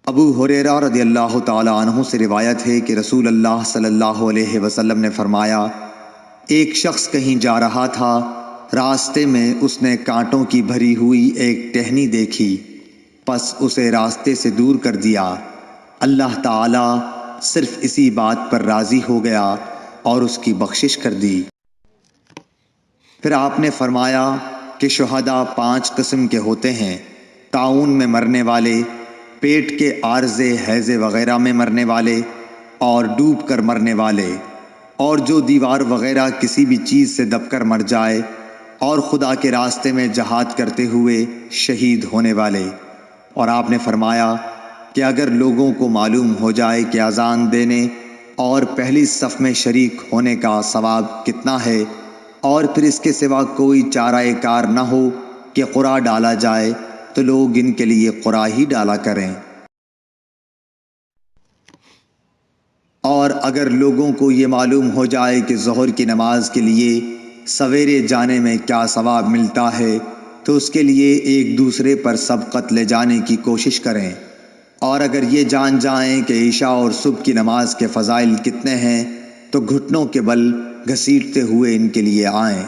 ابو ہریرہ رضی اللہ تعالی عنہ سے روایت ہے کہ رسول اللہ صلی اللہ علیہ وسلم نے فرمایا، ایک شخص کہیں جا رہا تھا، راستے میں اس نے کانٹوں کی بھری ہوئی ایک ٹہنی دیکھی، پس اسے راستے سے دور کر دیا۔ اللہ تعالی صرف اسی بات پر راضی ہو گیا اور اس کی بخشش کر دی۔ پھر آپ نے فرمایا کہ شہداء 5 قسم کے ہوتے ہیں: طاعون میں مرنے والے، پیٹ کے عارضے ہیضے وغیرہ میں مرنے والے، اور ڈوب کر مرنے والے، اور جو دیوار وغیرہ کسی بھی چیز سے دب کر مر جائے، اور خدا کے راستے میں جہاد کرتے ہوئے شہید ہونے والے۔ اور آپ نے فرمایا کہ اگر لوگوں کو معلوم ہو جائے کہ اذان دینے اور پہلی صف میں شریک ہونے کا ثواب کتنا ہے، اور پھر اس کے سوا کوئی چارہ کار نہ ہو کہ قرعہ ڈالا جائے، تو لوگ ان کے لیے قرعہ ہی ڈالا کریں۔ اور اگر لوگوں کو یہ معلوم ہو جائے کہ ظہر کی نماز کے لیے سویرے جانے میں کیا ثواب ملتا ہے، تو اس کے لیے ایک دوسرے پر سبقت لے جانے کی کوشش کریں۔ اور اگر یہ جان جائیں کہ عشاء اور صبح کی نماز کے فضائل کتنے ہیں، تو گھٹنوں کے بل گھسیٹتے ہوئے ان کے لیے آئیں۔